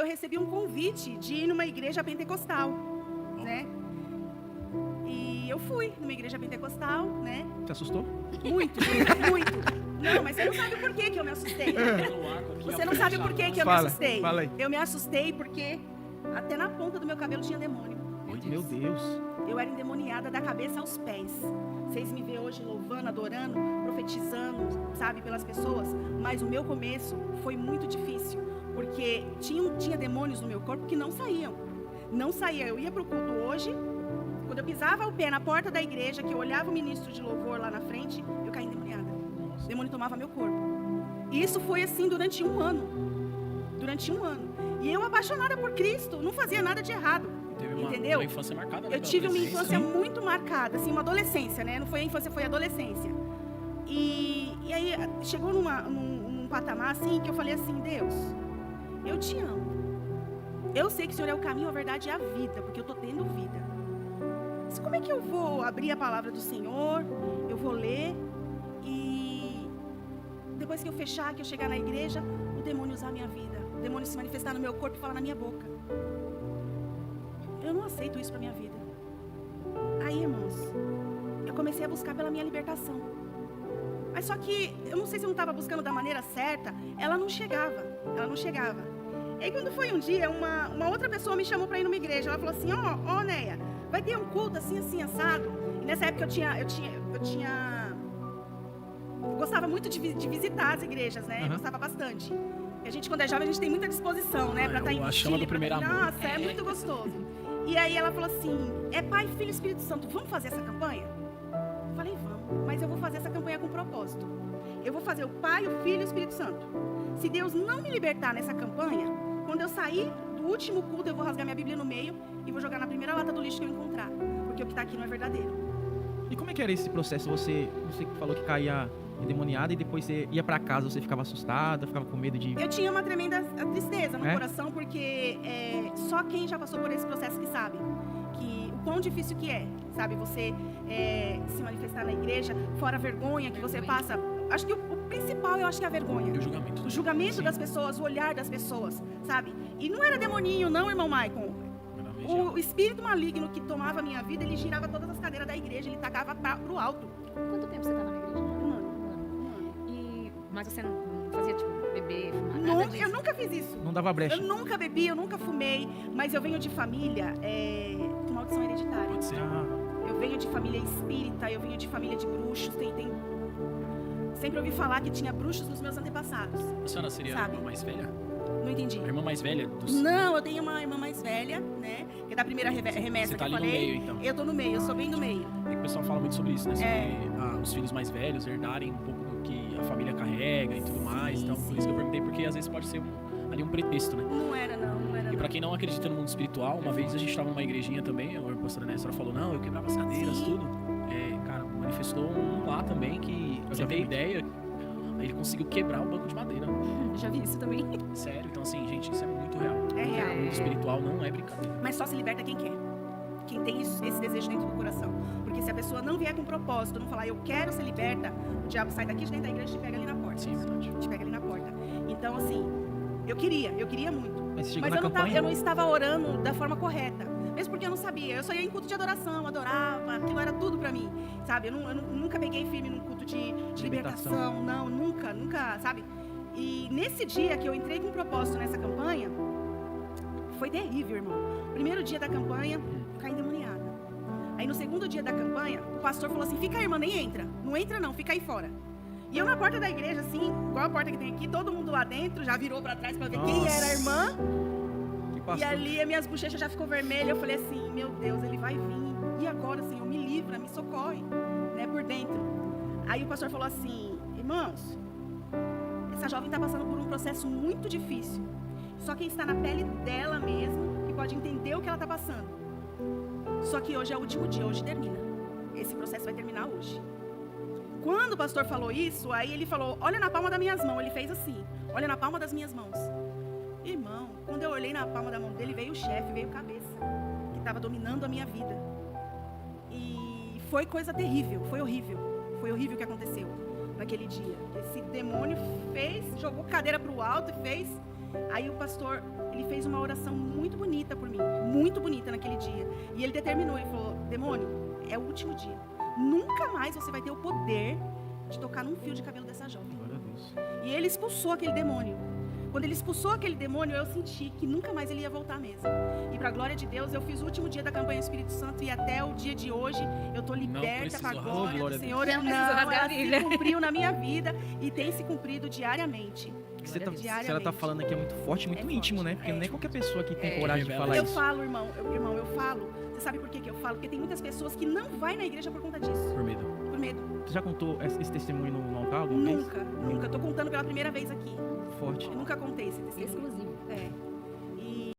recebi um convite de ir numa igreja pentecostal, né? E eu fui numa igreja pentecostal, né? Te assustou? Muito. Não, mas você não sabe por que eu me assustei. Você não sabe por que eu me assustei. Fala aí. Eu me assustei porque até na ponta do meu cabelo tinha demônio. Meu Deus. Eu era endemoniada da cabeça aos pés. Vocês me veem hoje louvando, adorando, profetizando, sabe, pelas pessoas. Mas o meu começo foi muito difícil. Porque tinha demônios no meu corpo que não saíam. Não saía. Eu ia para o culto hoje. Quando eu pisava o pé na porta da igreja, que eu olhava o ministro de louvor lá na frente, eu caía endemoniada. O demônio tomava meu corpo. E isso foi assim durante um ano. E eu, apaixonada por Cristo, não fazia nada de errado. Entendeu? Uma infância marcada, né? Eu tive uma infância muito marcada, assim, uma adolescência, né? Não foi a infância, foi a adolescência. E aí chegou num patamar assim que eu falei assim: Deus, eu te amo. Eu sei que o Senhor é o caminho, a verdade e a vida, porque eu estou tendo vida. Mas como é que eu vou abrir a palavra do Senhor? Eu vou ler e depois que eu fechar, que eu chegar na igreja, o demônio usar a minha vida, o demônio se manifestar no meu corpo e falar na minha boca. Eu não aceito isso para minha vida. Aí, irmãos, eu comecei a buscar pela minha libertação. Mas só que, eu não sei se eu não estava buscando da maneira certa, ela não chegava. E aí, quando foi um dia, uma outra pessoa me chamou para ir numa igreja. Ela falou assim: ó, Neia, vai ter um culto assim, assim, assado. E nessa época eu gostava muito de visitar as igrejas, né? Eu gostava bastante. E a gente, quando é jovem, a gente tem muita disposição, né? Para estar em a chama do primeiro amor. Nossa, é muito gostoso. E aí ela falou assim: é Pai, Filho e Espírito Santo, vamos fazer essa campanha? Eu falei: vamos, mas eu vou fazer essa campanha com propósito. Eu vou fazer o Pai, o Filho e o Espírito Santo. Se Deus não me libertar nessa campanha, quando eu sair do último culto, eu vou rasgar minha Bíblia no meio e vou jogar na primeira lata do lixo que eu encontrar. Porque o que está aqui não é verdadeiro. E como é que era esse processo? Você falou que caía endemoniada e depois você ia pra casa, você ficava assustada, ficava com medo de... Eu tinha uma tremenda tristeza no coração, porque só quem já passou por esse processo que sabe que o quão difícil que é, sabe? Você se manifestar na igreja, fora a vergonha que você passa. Acho que o principal, eu acho que é a vergonha. E o julgamento. O julgamento das pessoas, o olhar das pessoas, sabe? E não era demoninho, não, irmão Maicon. O espírito maligno que tomava a minha vida, ele girava todas as cadeiras da igreja, ele tacava pro alto. Quanto tempo você estava na igreja? Um ano. Mas você não fazia, tipo, beber, fumar, Não, nada disso? eu nunca fiz isso. Não dava brecha? Eu nunca bebi, eu nunca fumei, mas eu venho de família com maldição hereditária. Pode ser. Eu venho de família espírita, eu venho de família de bruxos, sempre ouvi falar que tinha bruxos nos meus antepassados. A senhora seria a irmã mais velha? Não entendi. A irmã mais velha dos... Não, eu tenho uma irmã mais velha, né? Que é da primeira remessa Você tá que eu ali falei. no meio, então. Eu tô no meio, eu sou bem no meio. É que o pessoal fala muito sobre isso, né? Sobre os filhos mais velhos herdarem um pouco do que a família carrega e tudo mais. Então, por isso que eu perguntei, porque às vezes pode ser ali um pretexto, né? Não era. E pra quem não acredita no mundo espiritual, uma vez a gente tava numa igrejinha também, a pastora Nessa falou: não, eu quebrava as cadeiras, tudo. Cara, manifestou um lá também que, você tem ideia, ele conseguiu quebrar o banco de madeira. Já vi isso também. Sério, então assim, gente, isso é muito real. É real. O mundo espiritual não é brincadeira. Mas só se liberta quem quer. Quem tem esse desejo dentro do coração. Porque se a pessoa não vier com propósito, não falar eu quero ser liberta, o diabo sai daqui de dentro da igreja e te pega ali na porta. Sim, verdade. Te pega ali na porta. Então, assim, eu queria muito. Mas chegou Mas na campanha? eu não estava orando da forma correta. Mesmo porque eu não sabia. Eu só ia em culto de adoração, adorava. Aquilo era tudo pra mim, sabe? Eu nunca peguei firme num culto de libertação. Não, nunca, sabe? E nesse dia que eu entrei com propósito nessa campanha, foi terrível, irmão. Primeiro dia da campanha, eu caí endemoniada. Aí no segundo dia da campanha, o pastor falou assim: fica aí, irmã, nem entra. Não entra não, fica aí fora. E eu na porta da igreja, assim, igual a porta que tem aqui, todo mundo lá dentro já virou pra trás pra ver quem era a irmã. E ali as minhas bochechas já ficou vermelhas. Eu falei assim: meu Deus, ele vai vir. E agora, Senhor, me livra, me socorre, né, por dentro. Aí o pastor falou assim: irmãos, essa jovem está passando por um processo muito difícil. Só quem está na pele dela mesmo que pode entender o que ela está passando. Só que hoje é o último dia, hoje termina. Esse processo vai terminar hoje. Quando o pastor falou isso, aí ele falou: olha na palma das minhas mãos. Ele fez assim: olha na palma das minhas mãos. Irmão, quando eu olhei na palma da mão dele, veio o chefe, veio a cabeça, que estava dominando a minha vida. E foi coisa terrível, foi horrível. Foi horrível o que aconteceu naquele dia. Esse demônio jogou cadeira para o alto e fez Aí o pastor, ele fez uma oração muito bonita por mim, muito bonita naquele dia. E ele determinou, ele falou, demônio, é o último dia. Nunca mais você vai ter o poder de tocar num fio de cabelo dessa jovem. Glória a Deus. E ele expulsou aquele demônio. Quando ele expulsou aquele demônio, eu senti que nunca mais ele ia voltar mesmo. E para a glória de Deus, eu fiz o último dia da campanha Espírito Santo e até o dia de hoje eu tô liberta para a glória do Senhor. Não precisou rasgar a Ela Bíblia. se cumpriu na minha vida e tem se cumprido diariamente. Que você tá, Diariamente. se ela tá falando aqui é muito forte, muito É íntimo, forte, né? Porque é. não é qualquer pessoa que tem É. coragem de Revela falar Eu isso. falo, irmão, eu falo. Você sabe por que eu falo? Porque tem muitas pessoas que não vai na igreja por conta disso, Por medo. por medo. Você já contou esse testemunho no altar alguma vez? Nunca. Tô contando pela primeira vez aqui. Forte. Eu nunca contei esse testemunho. Exclusivo. É.